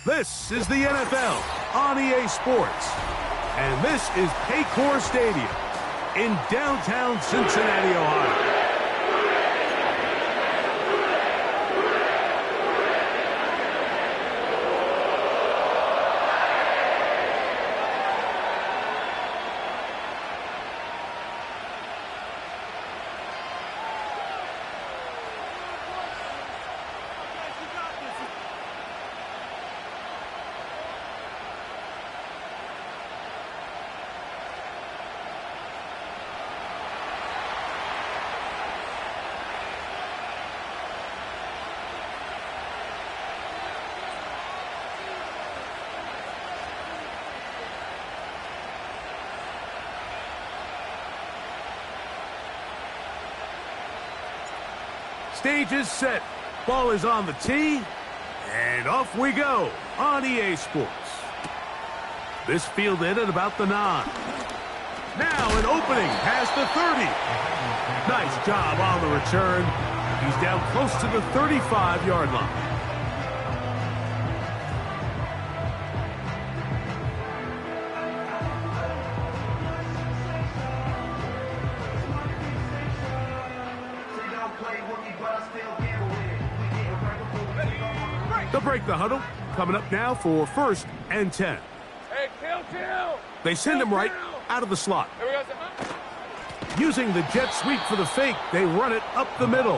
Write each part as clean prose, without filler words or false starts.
This is the NFL on EA Sports. And this is Paycor Stadium in downtown Cincinnati, Ohio. Stage is set. Ball is on the tee. And off we go on EA Sports. This fielded at about the 9. Now an opening past the 30. Nice job on the return. He's down close to the 35-yard line. They'll break the huddle. Coming up now for 1st and 10. Hey, kill. They send him right out of the slot. Using the jet sweep for the fake, they run it up the middle.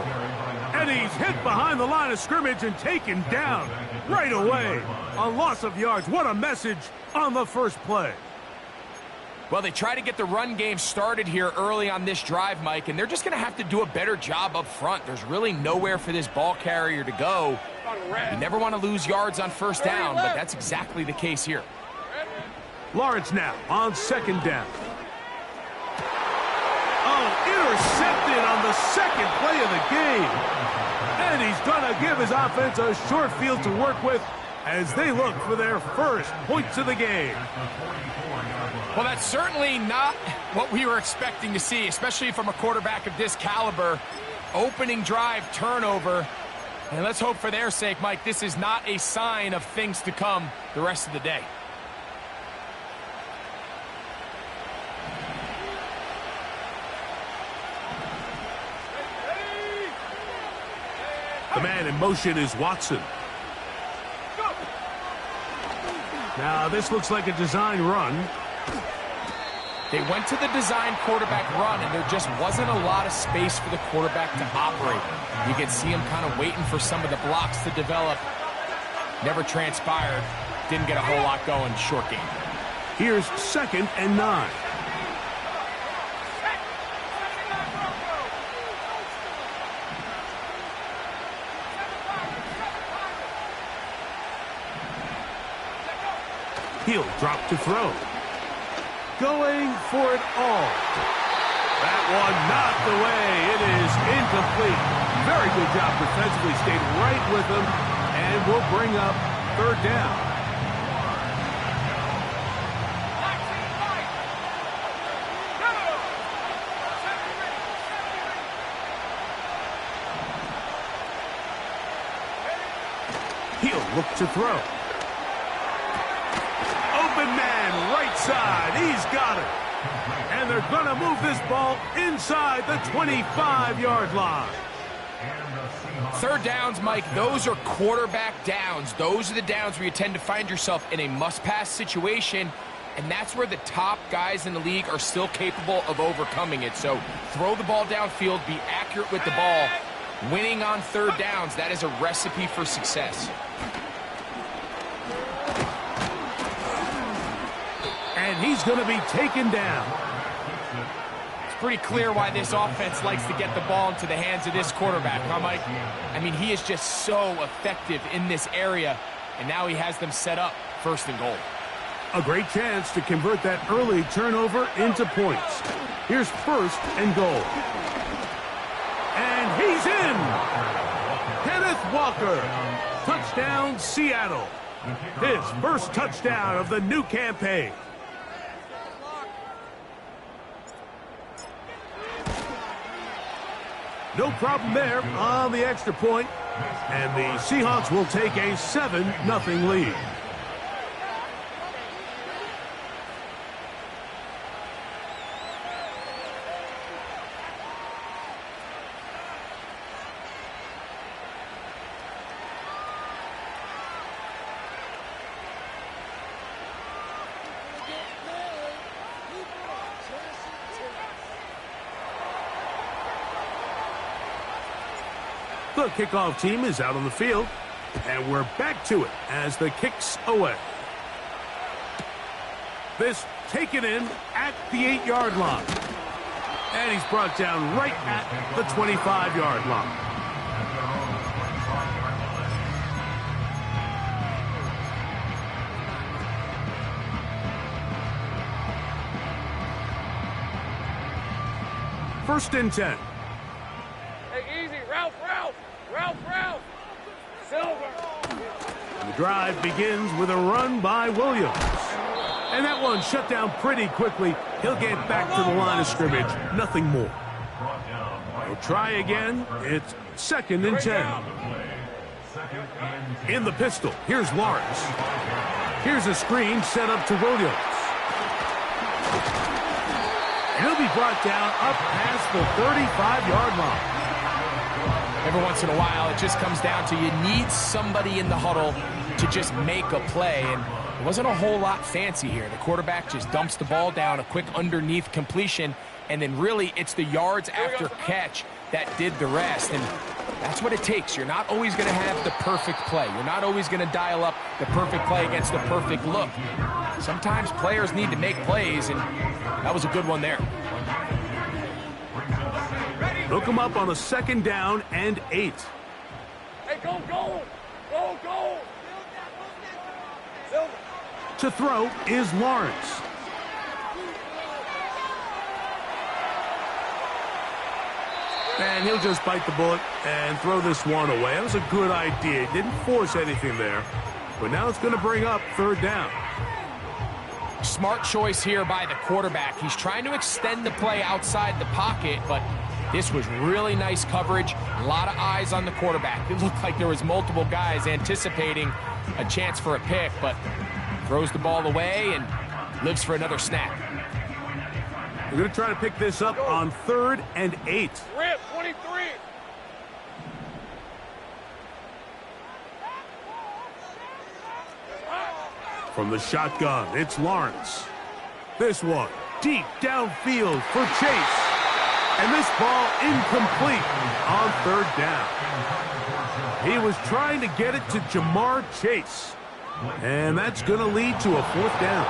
And he's hit behind the line of scrimmage and taken down right away. A loss of yards. What a message on the first play. Well, they try to get the run game started here early on this drive, Mike, and they're just going to have to do a better job up front. There's really nowhere for this ball carrier to go. You never want to lose yards on first down, but that's exactly the case here. Lawrence now on 2nd down. Oh, intercepted on the 2nd play of the game. And he's going to give his offense a short field to work with as they look for their first points of the game. Well, that's certainly not what we were expecting to see, especially from a quarterback of this caliber. Opening drive, turnover. And let's hope for their sake, Mike, this is not a sign of things to come the rest of the day. The man in motion is Watson. Now, this looks like a design run. They went to the design quarterback run, and there just wasn't a lot of space for the quarterback to operate. You can see him kind of waiting for some of the blocks to develop. Never transpired. Didn't get a whole lot going. Short game. Here's 2nd and 9. He'll drop to throw. Going for it all. That one knocked away. It is incomplete. Very good job defensively. Stayed right with him and will bring up 3rd down. He'll look to throw. Open man, right side. He's got it. And they're going to move this ball inside the 25-yard line. 3rd downs, Mike, those are quarterback downs. Those are the downs where you tend to find yourself in a must-pass situation, and that's where the top guys in the league are still capable of overcoming it. So throw the ball downfield, be accurate with the ball. Winning on 3rd downs, that is a recipe for success. And he's going to be taken down. It's pretty clear why this offense likes to get the ball into the hands of this quarterback, huh, Mike? I mean, he is just so effective in this area, and now he has them set up 1st and goal. A great chance to convert that early turnover into points. Here's 1st and goal. And he's in! Kenneth Walker. Touchdown, Seattle. His first touchdown of the new campaign. No problem there on the extra point. And the Seahawks will take a 7-0 lead. The kickoff team is out on the field, and we're back to it as the kick's away. This taken in at the 8-yard line. And he's brought down right at the 25-yard line. First and 10. Hey, easy. Ralph. Silver. The drive begins with a run by Williams. And that one shut down pretty quickly. He'll get back to the line of scrimmage. Nothing more. He'll try again. It's 2nd and 10. In the pistol, here's Lawrence. Here's a screen set up to Williams. And he'll be brought down up past the 35-yard line. Every once in a while, it just comes down to you need somebody in the huddle to just make a play, and it wasn't a whole lot fancy here. The quarterback just dumps the ball down, a quick underneath completion, and then really it's the yards after catch that did the rest, and that's what it takes. You're not always going to have the perfect play. You're not always going to dial up the perfect play against the perfect look. Sometimes players need to make plays, and that was a good one there. Hook him up on a 2nd down and 8. Hey, go. Silver. To throw is Lawrence. And he'll just bite the bullet and throw this one away. That was a good idea. Didn't force anything there. But now it's going to bring up 3rd down. Smart choice here by the quarterback. He's trying to extend the play outside the pocket, but this was really nice coverage. A lot of eyes on the quarterback. It looked like there was multiple guys anticipating a chance for a pick, but throws the ball away and lives for another snap. We're going to try to pick this up on 3rd and 8. Rip, 23. From the shotgun, it's Lawrence. This one, deep downfield for Chase. And this ball incomplete on 3rd down. He was trying to get it to Jamar Chase. And that's going to lead to a 4th down.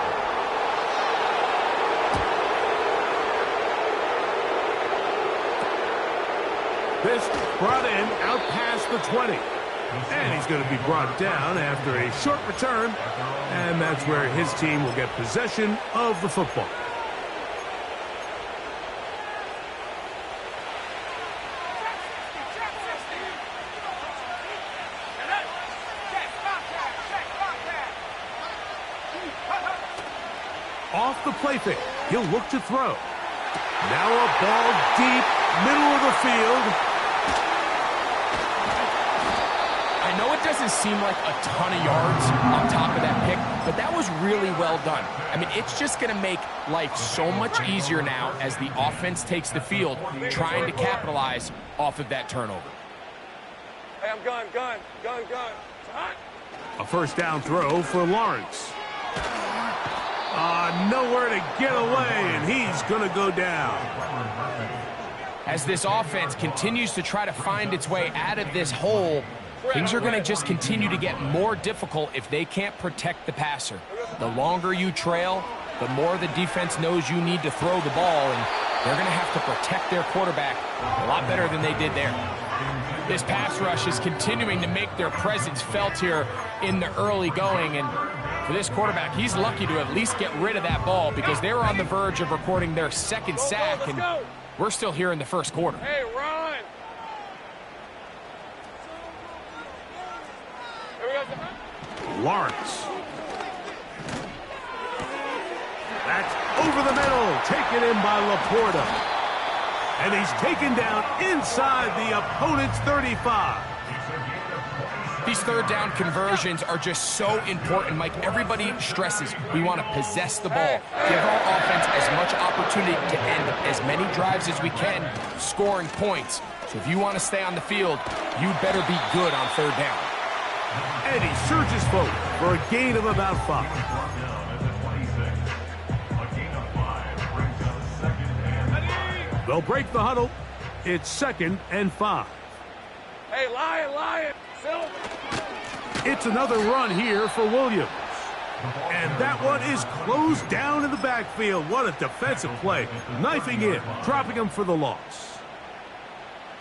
This brought in out past the 20. And he's going to be brought down after a short return. And that's where his team will get possession of the football. Off the play fake, he'll look to throw. Now a ball deep, middle of the field. I know it doesn't seem like a ton of yards on top of that pick, but that was really well done. I mean, it's just going to make life so much easier now as the offense takes the field, trying to capitalize off of that turnover. Hey, I'm gun. A 1st down throw for Lawrence. Nowhere to get away, and he's going to go down. As this offense continues to try to find its way out of this hole, things are going to just continue to get more difficult if they can't protect the passer. The longer you trail, the more the defense knows you need to throw the ball, and they're going to have to protect their quarterback a lot better than they did there. This pass rush is continuing to make their presence felt here in the early going, and for this quarterback, he's lucky to at least get rid of that ball because they were on the verge of recording their 2nd sack, and we're still here in the 1st quarter. Hey, run. Lawrence. That's over the middle, taken in by Laporta. And he's taken down inside the opponent's 35. third down conversions are just so important, Mike. Everybody stresses we want to possess the ball, give our offense as much opportunity to end as many drives as we can, scoring points. So if you want to stay on the field, you better be good on third down. And he surges forward for a gain of about 5. They'll break the huddle. It's 2nd and 5. Hey, Lion, Silver. It's another run here for Williams. And that one is closed down in the backfield. What a defensive play. Knifing in, dropping him for the loss.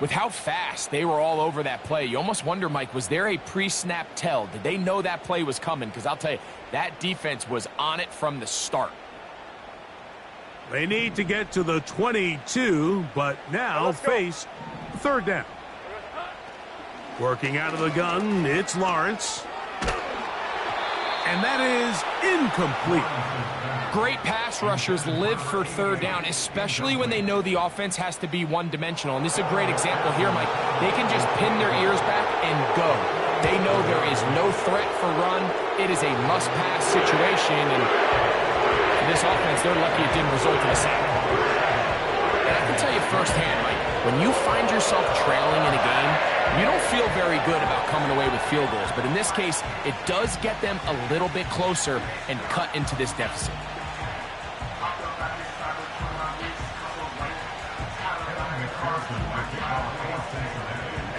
With how fast they were all over that play, you almost wonder, Mike, was there a pre-snap tell? Did they know that play was coming? Because I'll tell you, that defense was on it from the start. They need to get to the 22, but now face third down. Working out of the gun, it's Lawrence. And that is incomplete. Great pass rushers live for third down, especially when they know the offense has to be one-dimensional. And this is a great example here, Mike. They can just pin their ears back and go. They know there is no threat for run. It is a must-pass situation, and for this offense, they're lucky it didn't result in a sack. And I can tell you firsthand, Mike, when you find yourself trailing in a game, you don't feel very good about coming away with field goals. But in this case, it does get them a little bit closer and cut into this deficit.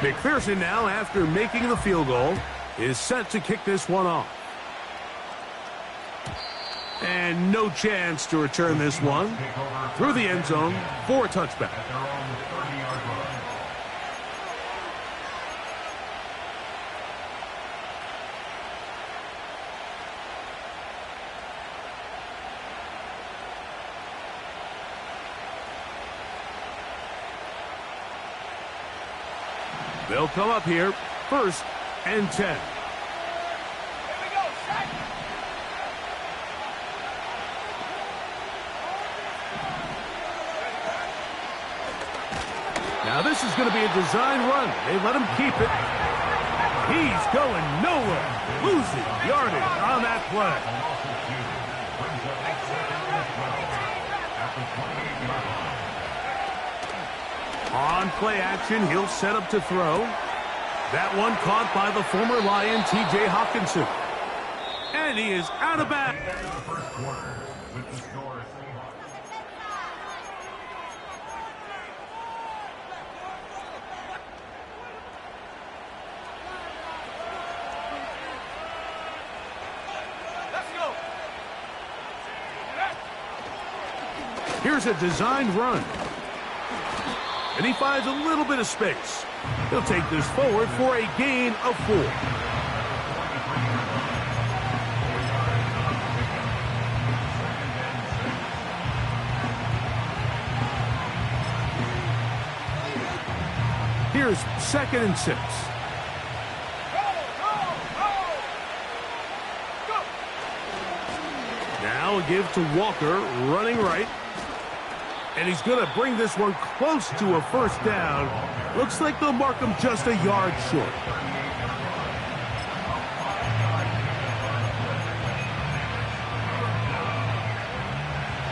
McPherson now, after making the field goal, is set to kick this one off. And no chance to return this one through the end zone for a touchback. They'll come up here, 1st and 10. Here we go, set. Now this is going to be a design run. They let him keep it. He's going nowhere. Losing yardage on that play. On play action, he'll set up to throw. That one caught by the former Lion, T.J. Hawkinson. And he is out of bounds. Let's go. Here's a designed run. And he finds a little bit of space. He'll take this forward for a gain of 4. Here's 2nd and 6. Now a give to Walker, running right. And he's going to bring this one close to a 1st down. Looks like they'll mark him just a yard short.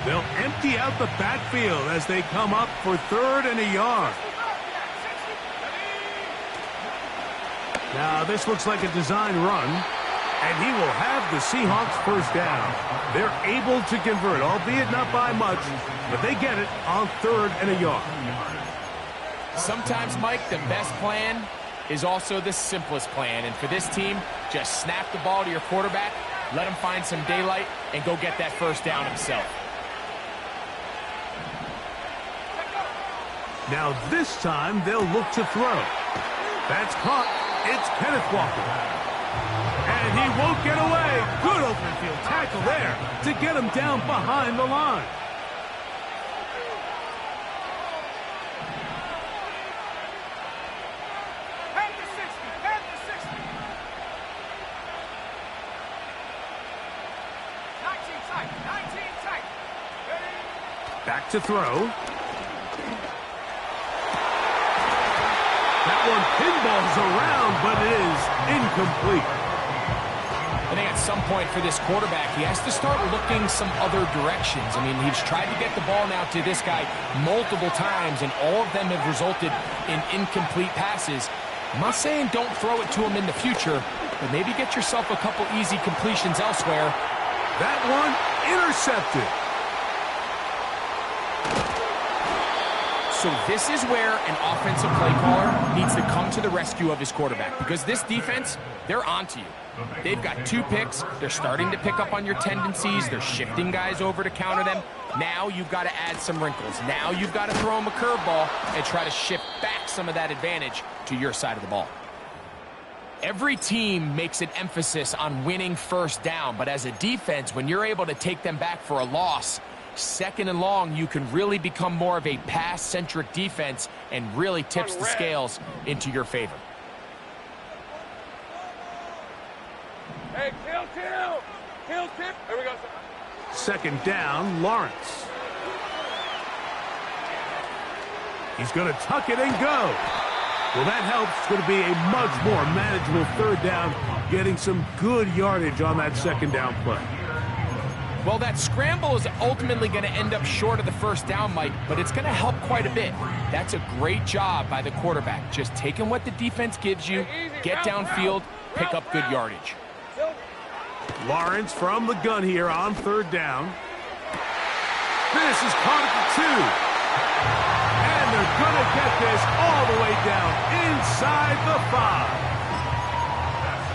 They'll empty out the backfield as they come up for 3rd and a yard. Now this looks like a design run. And he will have the Seahawks 1st down. They're able to convert, albeit not by much, but they get it on 3rd and a yard. Sometimes, Mike, the best plan is also the simplest plan. And for this team, just snap the ball to your quarterback, let him find some daylight, and go get that 1st down himself. Now this time, they'll look to throw. That's caught. It's Kenneth Walker. And he won't get away. Good open field tackle there to get him down behind the line. Head to 60. Head to 60. 19 tight. 19 tight. Ready? Back to throw. That That one pinballs around, but it is incomplete. I think at some point for this quarterback, he has to start looking some other directions. I mean, he's tried to get the ball now to this guy multiple times, and all of them have resulted in incomplete passes. I'm not saying don't throw it to him in the future, but maybe get yourself a couple easy completions elsewhere. That one intercepted. So this is where an offensive play caller needs to come to the rescue of his quarterback, because this defense, they're onto you. They've got 2 picks. They're starting to pick up on your tendencies. They're shifting guys over to counter them. Now you've got to add some wrinkles. Now you've got to throw them a curveball and try to shift back some of that advantage to your side of the ball. Every team makes an emphasis on winning first down, but as a defense, when you're able to take them back for a loss, second and long, you can really become more of a pass-centric defense and really tips the scales into your favor. Hey, kill. Here we go, sir. Second down, Lawrence. He's going to tuck it and go. Well, that helps. It's going to be a much more manageable third down, getting some good yardage on that second down play. Well, that scramble is ultimately going to end up short of the first down, Mike, but it's going to help quite a bit. That's a great job by the quarterback, just taking what the defense gives you, get downfield, pick up good yardage. Lawrence from the gun here on third down. This is caught at the 2. And they're going to get this all the way down inside the 5.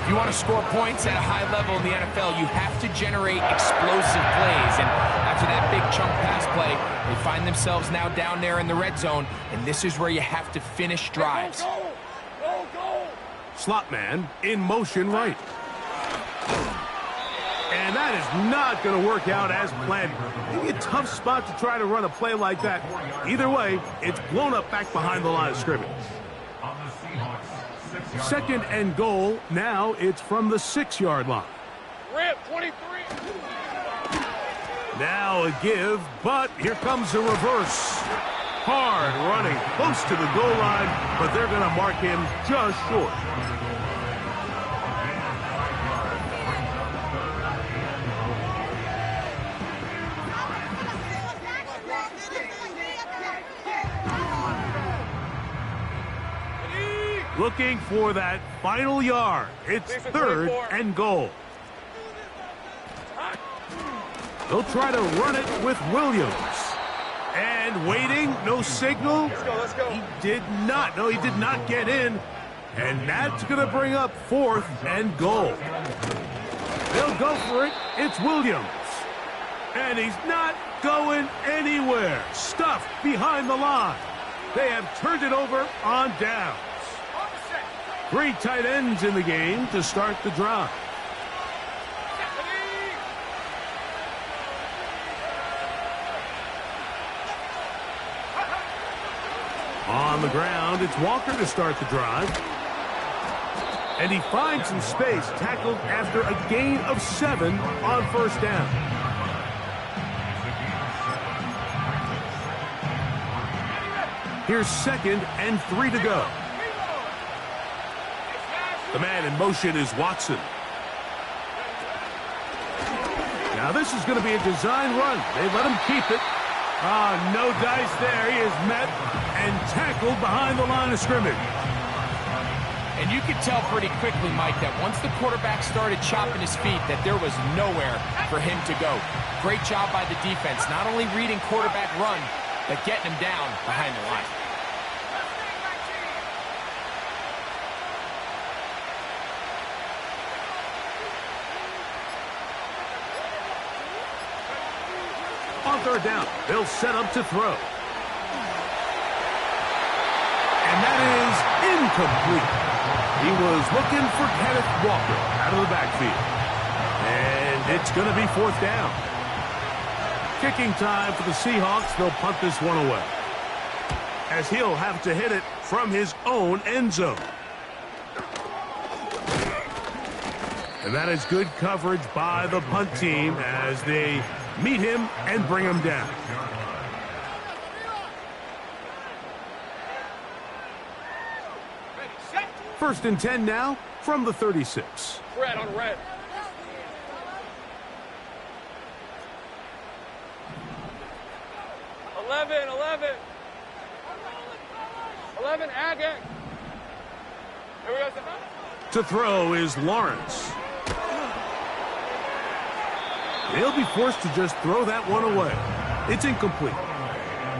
If you want to score points at a high level in the NFL, you have to generate explosive plays. And after that big chunk pass play, they find themselves now down there in the red zone, and this is where you have to finish drives. Go. Slot man in motion right. And that is not going to work out as planned. Maybe a tough spot to try to run a play like that. Either way, it's blown up back behind the line of scrimmage. Second and goal. Now it's from the 6-yard line. Rip, 23. Now a give, but here comes the reverse. Hard running close to the goal line, but they're going to mark him just short. Looking for that final yard. It's third and goal. They'll try to run it with Williams. And waiting, no signal. Let's go. He did not. No, he did not get in. And that's going to bring up fourth and goal. They'll go for it. It's Williams. And he's not going anywhere. Stuffed behind the line. They have turned it over on downs. 3 tight ends in the game to start the drive. On the ground, it's Walker to start the drive. And he finds some space, tackled after a gain of 7 on first down. Here's second and 3 to go. The man in motion is Watson. Now this is going to be a design run. They let him keep it. No dice there. He is met and tackled behind the line of scrimmage. And you could tell pretty quickly, Mike, that once the quarterback started chopping his feet, that there was nowhere for him to go. Great job by the defense, not only reading quarterback run, but getting him down behind the line. On third down, they'll set up to throw. And that is incomplete. He was looking for Kenneth Walker out of the backfield. And it's going to be fourth down. Kicking time for the Seahawks. They'll punt this one away, as he'll have to hit it from his own end zone. And that is good coverage by the punt team as they meet him and bring him down. First and 10 now from the 36. Red on red. 11, Agate. Here we go. To throw is Lawrence. They'll be forced to just throw that one away. It's incomplete.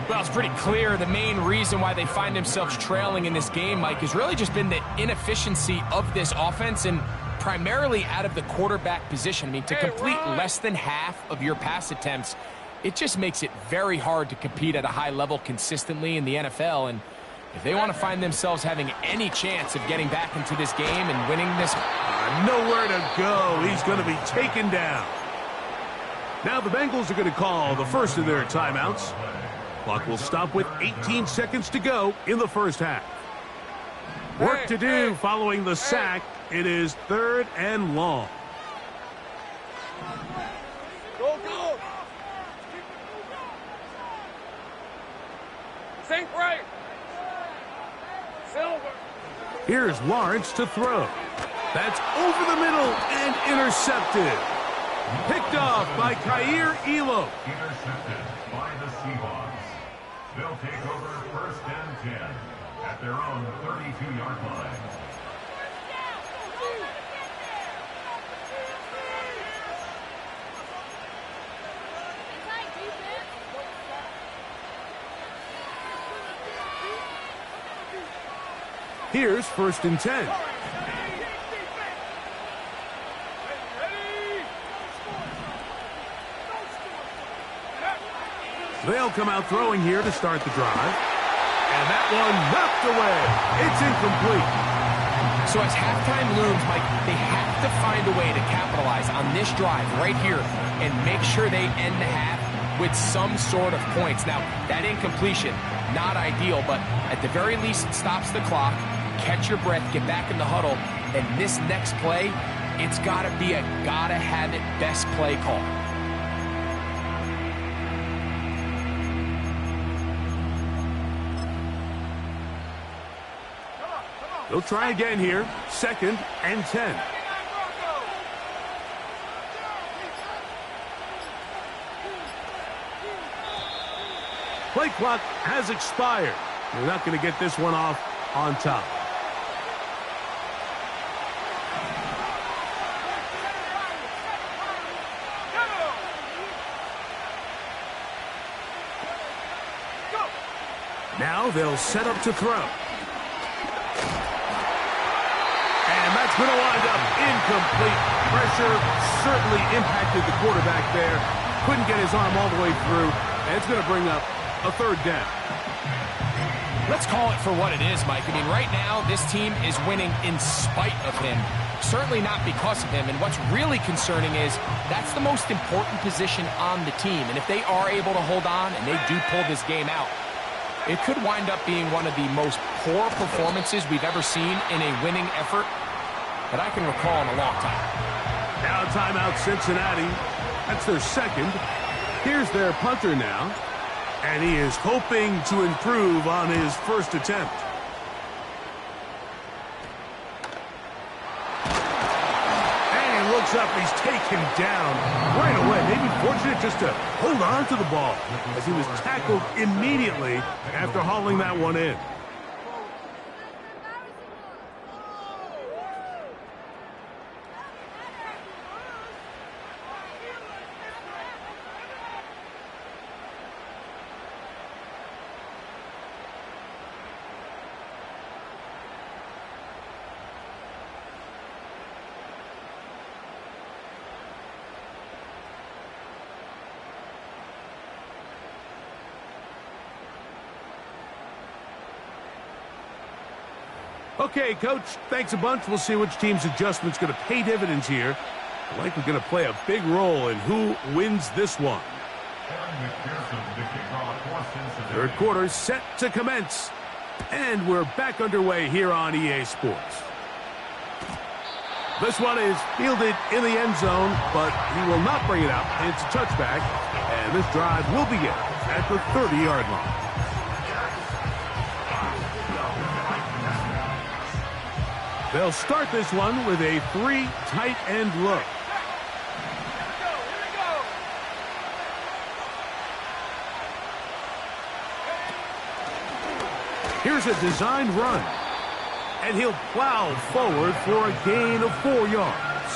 Well, it's pretty clear the main reason why they find themselves trailing in this game, Mike, has really just been the inefficiency of this offense and primarily out of the quarterback position. I mean, to complete less than half of your pass attempts, it just makes it very hard to compete at a high level consistently in the NFL. And if they want to find themselves having any chance of getting back into this game and winning this... Nowhere to go. He's going to be taken down. Now the Bengals are going to call the first of their timeouts. Clock will stop with 18 seconds to go in the first half. Work to do following the sack. It is 3rd and long. Go, go. Sink right. Silver. Here's Lawrence to throw. That's over the middle and intercepted. Picked off by Kaiir Elam. Intercepted by the Seahawks. They'll take over 1st and 10 at their own 32-yard line. Here's 1st and 10. They'll come out throwing here to start the drive. And that one knocked away. It's incomplete. So as halftime looms, Mike, they have to find a way to capitalize on this drive right here and make sure they end the half with some sort of points. Now, that incompletion, not ideal, but at the very least, it stops the clock. Catch your breath, get back in the huddle, and this next play, it's got to be a gotta-have-it best play call. They'll try again here. 2nd and 10. Play clock has expired. They're not going to get this one off on top. Now they'll set up to throw. And that's going to wind up incomplete. Pressure certainly impacted the quarterback there. Couldn't get his arm all the way through. And it's going to bring up a 3rd down. Let's call it for what it is, Mike. I mean, right now, this team is winning in spite of him. Certainly not because of him. And what's really concerning is that's the most important position on the team. And if they are able to hold on and they do pull this game out, it could wind up being one of the most poor performances we've ever seen in a winning effort that I can recall in a long time. Now timeout Cincinnati. That's their 2nd. Here's their punter now. And he is hoping to improve on his 1st attempt. And looks up. He's taken down right away. Maybe fortunate just to hold on to the ball as he was tackled immediately after hauling that one in. Okay, Coach, thanks a bunch. We'll see which team's adjustment's going to pay dividends here. Likely going to play a big role in who wins this one. 3rd quarter set to commence. And we're back underway here on EA Sports. This one is fielded in the end zone, but he will not bring it out. It's a touchback, and this drive will begin at the 30-yard line. They'll start this one with a 3 tight end look. Here's a designed run. And he'll plow forward for a gain of 4 yards.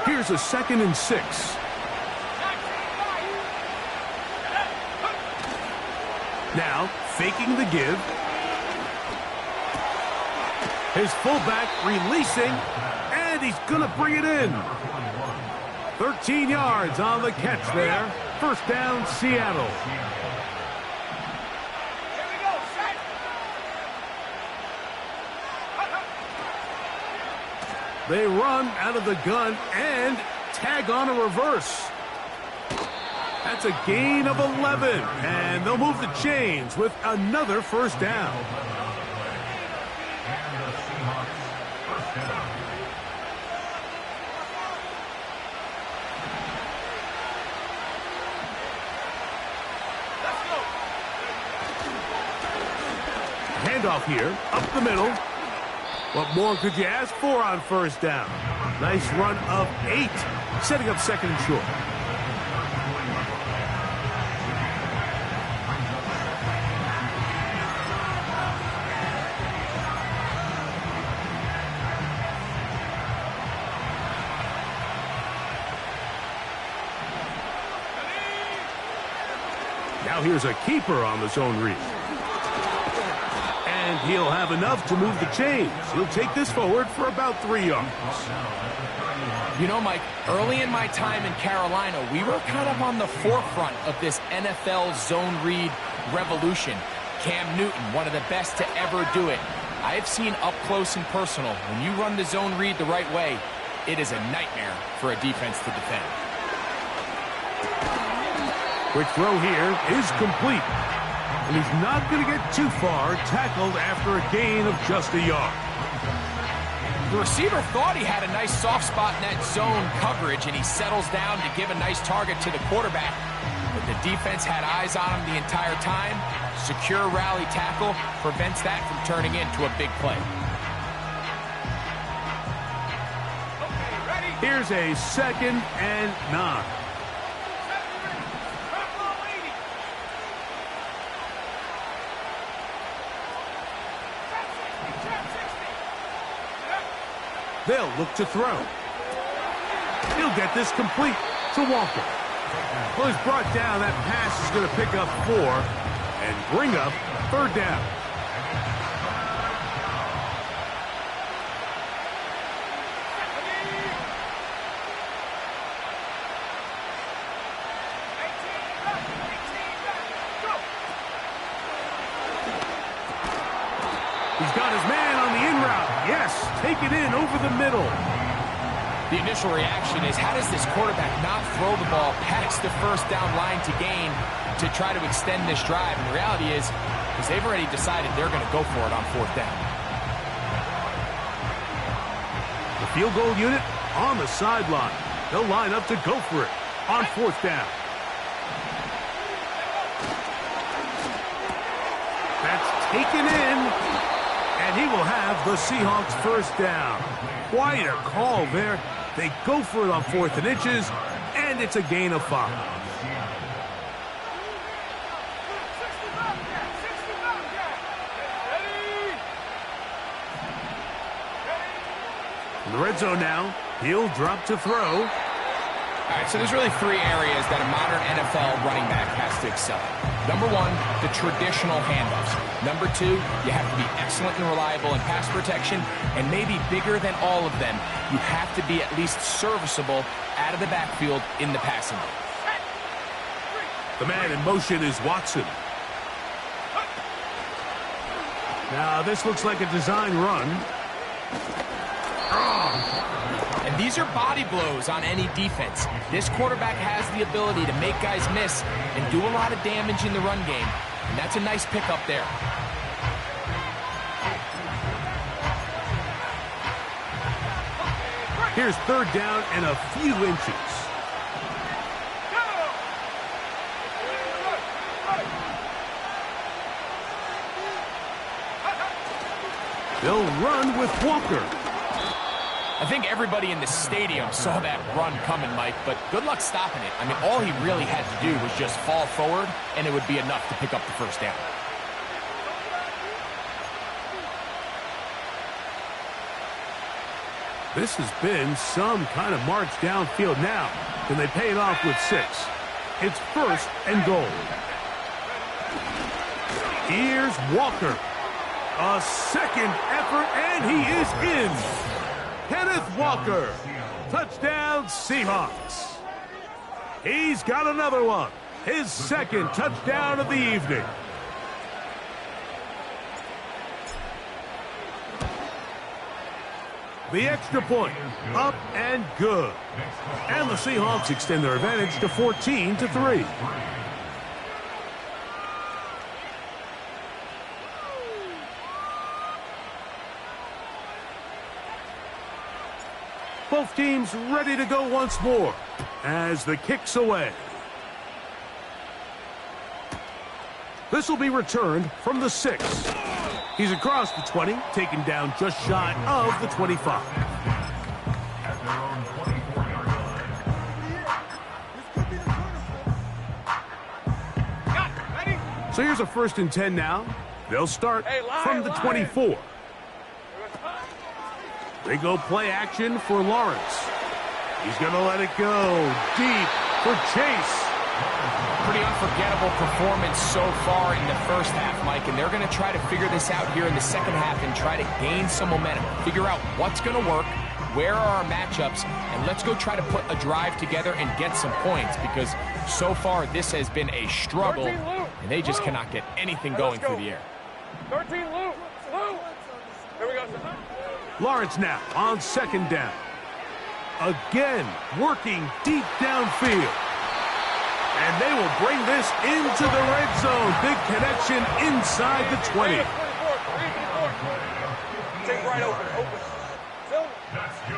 Here's a 2nd and 6. Now, faking the give. His fullback releasing, and he's going to bring it in. 13 yards on the catch there. First down, Seattle. They run out of the gun and tag on a reverse. That's a gain of 11, and they'll move the chains with another first down. Handoff here, up the middle. What more could you ask for on first down? Nice run of 8, setting up 2nd and short. Now here's a keeper on the zone read. And he'll have enough to move the chains. He'll take this forward for about 3 yards. You know, Mike, early in my time in Carolina, we were kind of on the forefront of this NFL zone read revolution. Cam Newton, one of the best to ever do it. I have seen up close and personal, when you run the zone read the right way, it is a nightmare for a defense to defend. Quick throw here is complete. And he's not going to get too far, tackled after a gain of just a yard. The receiver thought he had a nice soft spot in that zone coverage, and he settles down to give a nice target to the quarterback. But the defense had eyes on him the entire time. Secure rally tackle prevents that from turning into a big play. Here's a 2nd and 9. They'll look to throw. He'll get this complete to Walker. Well, he's brought down. That pass is going to pick up 4 and bring up 3rd down. He's got his man on the in route. Yes, take it in over the middle. The initial reaction is, how does this quarterback not throw the ball past the first down line to gain to try to extend this drive? And the reality is they've already decided they're going to go for it on 4th down. The field goal unit on the sideline. They'll line up to go for it on 4th down. That's taken in. And he will have the Seahawks first down. Quite a call there. They go for it on 4th and inches, and it's a gain of 5. In the red zone now, he'll drop to throw. All right, so there's really 3 areas that a modern NFL running back has to excel. Number 1, the traditional handoffs. Number 2, you have to be excellent and reliable in pass protection, and maybe bigger than all of them, you have to be at least serviceable out of the backfield in the passing game. The man in motion is Watson. Now, this looks like a design run. And these are body blows on any defense. This quarterback has the ability to make guys miss and do a lot of damage in the run game. And that's a nice pickup there. Here's 3rd down and a few inches. They'll run with Walker. I think everybody in the stadium saw that run coming, Mike, but good luck stopping it. I mean, all he really had to do was just fall forward, and it would be enough to pick up the first down. This has been some kind of march downfield now. Can they pay it off with 6? It's 1st and goal. Here's Walker. A second effort, and he is in. Kenneth Walker. Touchdown, Seahawks. He's got another one. His second touchdown of the evening. The extra point, up and good. And the Seahawks extend their advantage to 14-3. Both teams ready to go once more as the kick's away. This will be returned from the 6. He's across the 20, taken down just shy of the 25. At their own 24-yard line. So here's a 1st and 10 now. They'll start from the 24. They go play action for Lawrence. He's going to let it go deep for Chase. Pretty unforgettable performance so far in the first half, Mike, and they're going to try to figure this out here in the second half and try to gain some momentum, figure out what's going to work, where are our matchups, and let's go try to put a drive together and get some points, because so far this has been a struggle, and they just cannot get anything going through the air. 13, Luke. Here we go. Lawrence now on 2nd down. Again, working deep downfield. And they will bring this into the red zone. Big connection inside the 20. Take right open.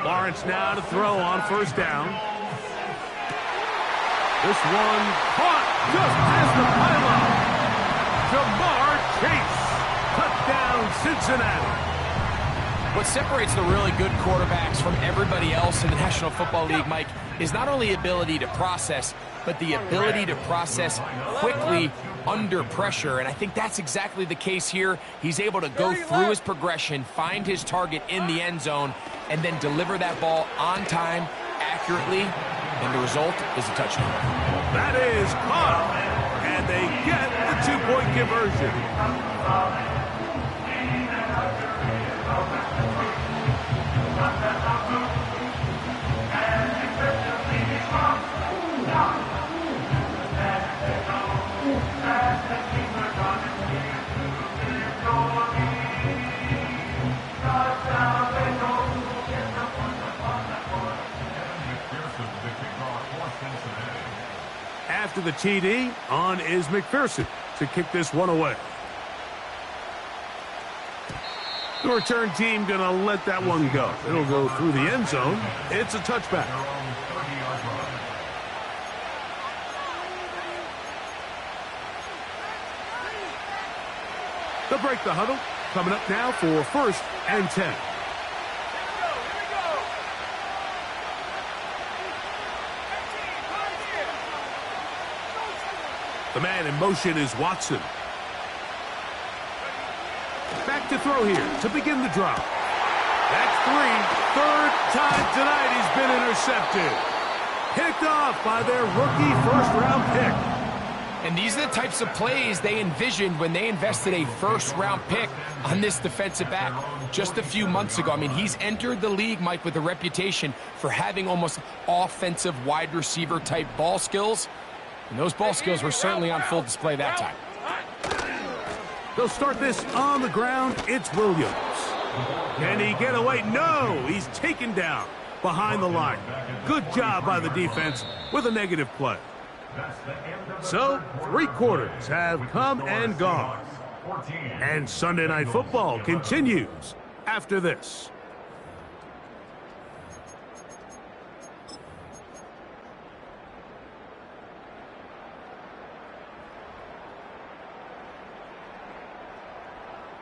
Lawrence now to throw on 1st down. This one caught just past the pylon. Jamar Chase. Touchdown, Cincinnati. What separates the really good quarterbacks from everybody else in the National Football League, Mike, is not only ability to process, but the ability to process quickly under pressure. And I think that's exactly the case here. He's able to go through his progression, find his target in the end zone, and then deliver that ball on time, accurately, and the result is a touchdown. That is caught, and they get the 2-point conversion. After the TD, on is McPherson to kick this one away. The return team going to let that one go. It'll go through the end zone. It's a touchback. They'll break the huddle. Coming up now for 1st and 10. The man in motion is Watson. Back to throw here to begin the drive. That's 3. 3rd time tonight he's been intercepted. Picked off by their rookie 1st-round pick. And these are the types of plays they envisioned when they invested a 1st-round pick on this defensive back just a few months ago. I mean, he's entered the league, Mike, with a reputation for having almost offensive wide receiver type ball skills. And those ball skills were certainly on full display that time. They'll start this on the ground. It's Williams. Can he get away? No, he's taken down behind the line. Good job by the defense with a negative play. So, 3 quarters have come and gone. And Sunday Night Football continues after this.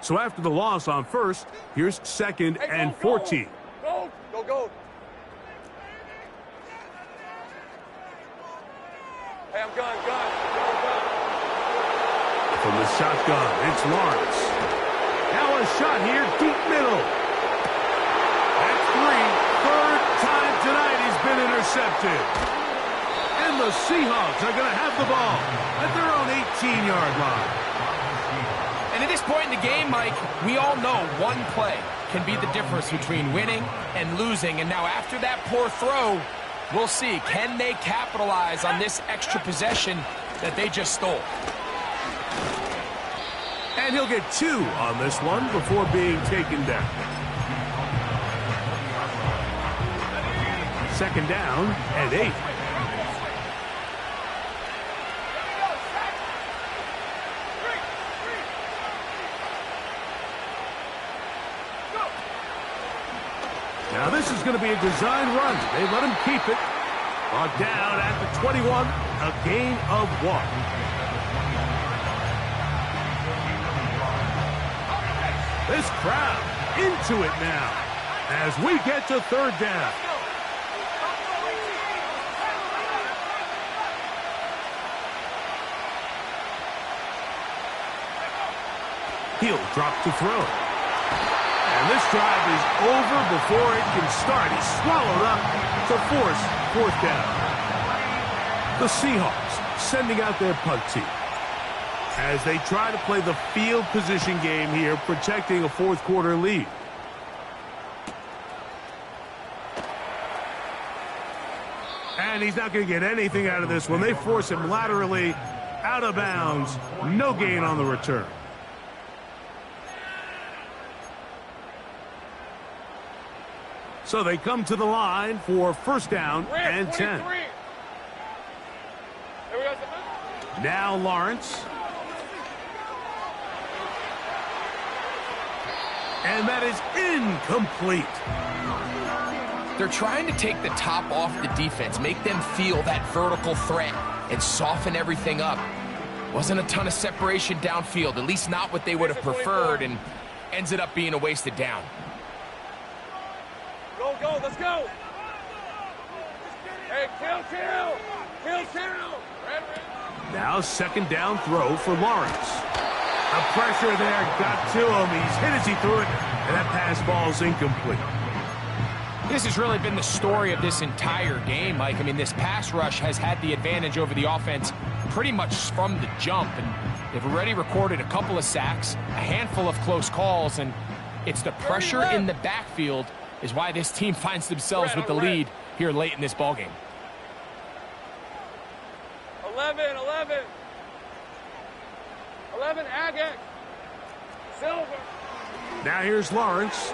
So after the loss on first, here's second and 14. Go, go, go. Hey, I'm gun. From the shotgun, it's Lawrence. Now a shot here, deep middle. That's 3. Third time tonight he's been intercepted. And the Seahawks are going to have the ball at their own 18-yard line. And at this point in the game, Mike, we all know one play can be the difference between winning and losing. And now after that poor throw, we'll see. Can they capitalize on this extra possession that they just stole? And he'll get 2 on this one before being taken down. Second down and 8. Now this is going to be a design run. They let him keep it. Brought down at the 21, a gain of 1. This crowd into it now as we get to third down. He'll drop to throw. And this drive is over before it can start. He's swallowed up to force fourth down. The Seahawks sending out their punt team as they try to play the field position game here, protecting a fourth quarter lead. And he's not going to get anything out of this one. They force him laterally out of bounds. No gain on the return. So they come to the line for first down and 10. Now Lawrence. And that is incomplete. They're trying to take the top off the defense, make them feel that vertical threat, and soften everything up. Wasn't a ton of separation downfield, at least not what they would have preferred, and ends it up being a wasted down. Go, let's go. Hey, kill. Now second down throw for Lawrence. The pressure there got to him. He's hit as he threw it, and that pass ball's incomplete. This has really been the story of this entire game, Mike. I mean, this pass rush has had the advantage over the offense pretty much from the jump, and they've already recorded a couple of sacks, a handful of close calls, and it's the pressure in the backfield is why this team finds themselves with the lead here late in this ballgame. 11, Agate. Silver. Now here's Lawrence.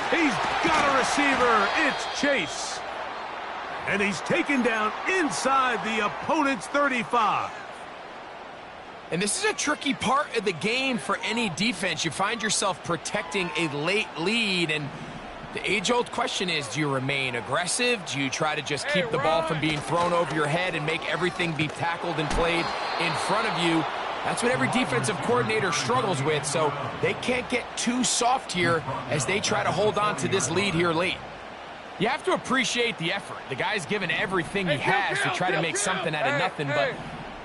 He's got a receiver. It's Chase. And he's taken down inside the opponent's 35. And this is a tricky part of the game for any defense. You find yourself protecting a late lead, and the age-old question is, do you remain aggressive? Do you try to just keep the ball from being thrown over your head and make everything be tackled and played in front of you? That's what every defensive coordinator struggles with, so they can't get too soft here as they try to hold on to this lead here late. You have to appreciate the effort. The guy's given everything he has to try to make something out of nothing, but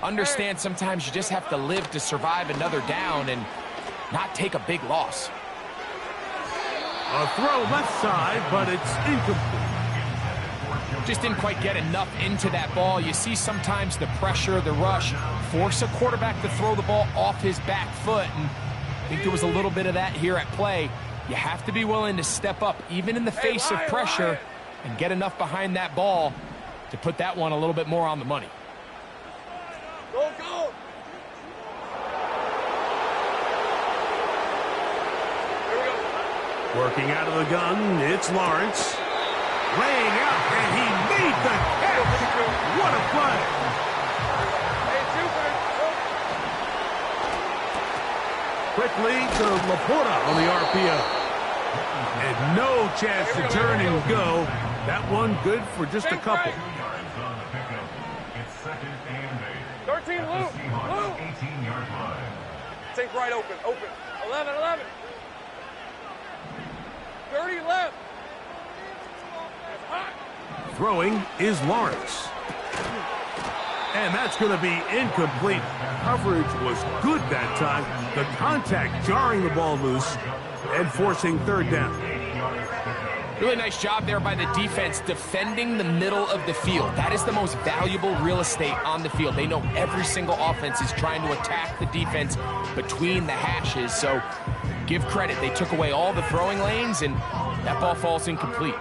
understand sometimes you just have to live to survive another down and not take a big loss. A throw left side, but it's incomplete. Just didn't quite get enough into that ball. You see sometimes the pressure, the rush, force a quarterback to throw the ball off his back foot, and I think there was a little bit of that here at play. You have to be willing to step up, even in the face of pressure, and get enough behind that ball to put that one a little bit more on the money. Go! Working out of the gun, it's Lawrence. Laying out, and he made the catch. What a play. Quickly to Laporta on the RPO. And no chance to turn and go. That one good for just a couple. 13, Luke. 18-yard line. Take right open. 11. left. Throwing is Lawrence. And that's going to be incomplete. Coverage was good that time. The contact jarring the ball loose and forcing third down. Really nice job there by the defense defending the middle of the field. That is the most valuable real estate on the field. They know every single offense is trying to attack the defense between the hashes. So give credit. They took away all the throwing lanes, and that ball falls incomplete.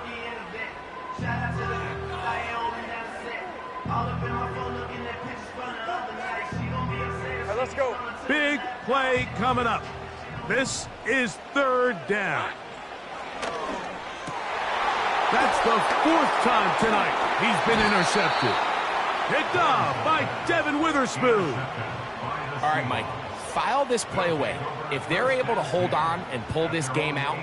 Right, let's go. Big play coming up. This is third down. That's the fourth time tonight he's been intercepted. Picked off by Devin Witherspoon. All right, Mike, file this play away. If they're able to hold on and pull this game out,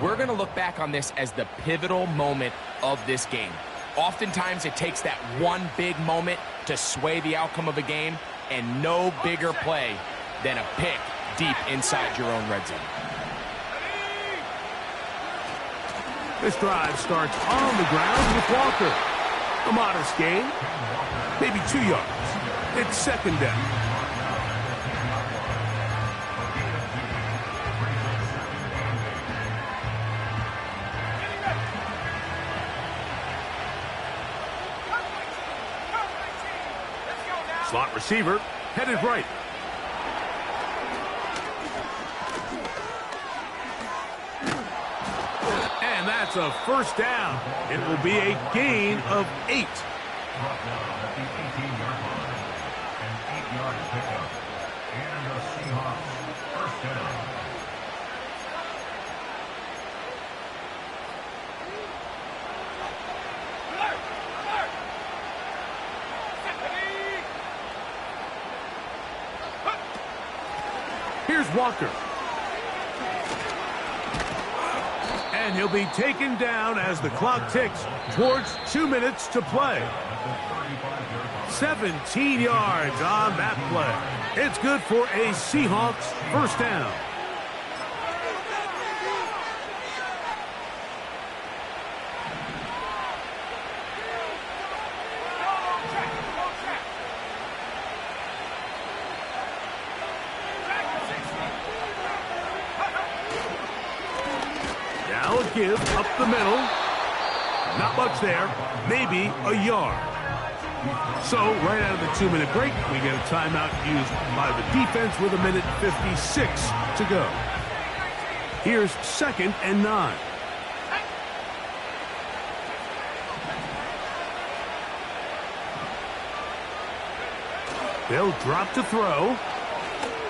we're going to look back on this as the pivotal moment of this game. Oftentimes, it takes that one big moment to sway the outcome of a game, and no bigger play than a pick deep inside your own red zone. This drive starts on the ground with Walker. A modest gain, maybe 2 yards. It's second down. Slot receiver headed right. And that's a first down. It will be a gain of 8. At the 18-yard line. An 8-yard pickup. And the Seahawks first down. Here's Walker. And he'll be taken down as the clock ticks towards 2 minutes to play. 17 yards on that play. It's good for a Seahawks first down. Now a give up the middle. Not much there. Maybe a yard. So right out of the 2-minute break, we get a timeout used by the defense with 1:56 to go. Here's 2nd and 9. They'll drop to throw.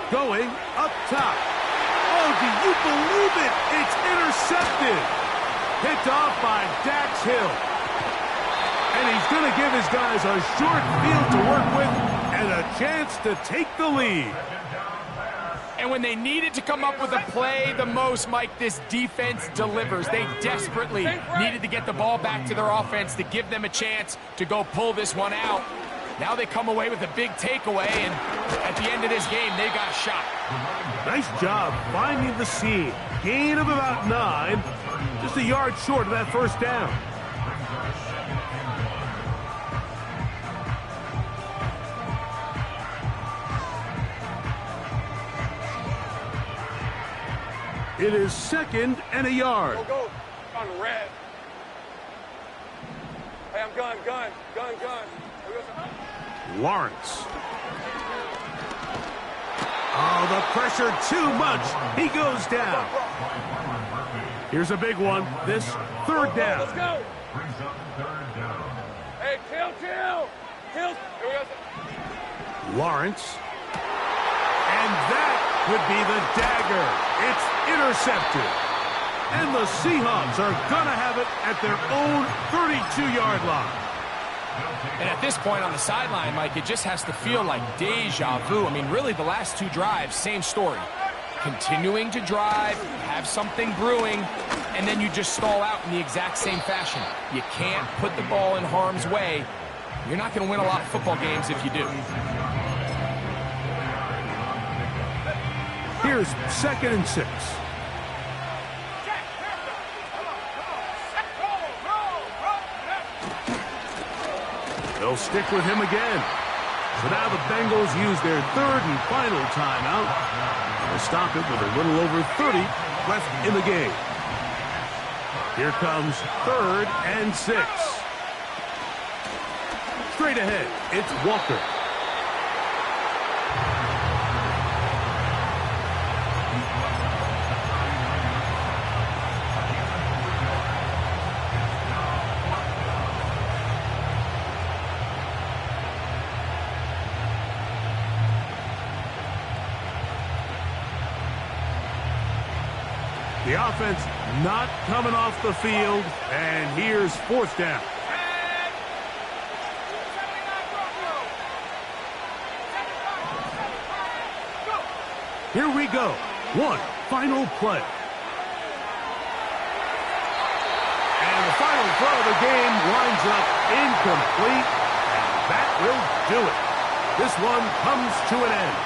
Going up top. Oh, do you believe it? It's intercepted. Picked off by Dax Hill. And he's going to give his guys a short field to work with and a chance to take the lead. And when they needed to come up with a play the most, Mike, this defense delivers. They desperately needed to get the ball back to their offense to give them a chance to go pull this one out. Now they come away with a big takeaway, and at the end of this game, they got a shot. Nice job finding the seam. Gain of about 9. Just a yard short of that first down. It is 2nd and a yard. Go. On red. Hey, I'm gun. Lawrence. Oh, the pressure too much. He goes down. Here's a big one. This 3rd down. Let's go. Brings up 3rd down. Hey, chill. Here we go. Lawrence. And that could be the dagger. It's intercepted. And the Seahawks are going to have it at their own 32-yard line. And at this point on the sideline, Mike, it just has to feel like deja vu. I mean, really, the last 2 drives, same story. Continuing to drive, have something brewing, and then you just stall out in the exact same fashion. You can't put the ball in harm's way. You're not going to win a lot of football games if you do. Here's 2nd and 6. They'll stick with him again. So now the Bengals use their third and final timeout. They'll stop it with a little over 30 left in the game. Here comes 3rd and 6. Straight ahead, it's Walker. The offense not coming off the field, and here's 4th down. Here we go. One final play. And the final throw of the game winds up incomplete, and that will do it. This one comes to an end.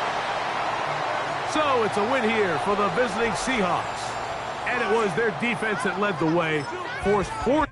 So it's a win here for the visiting Seahawks. And it was their defense that led the way, forced 4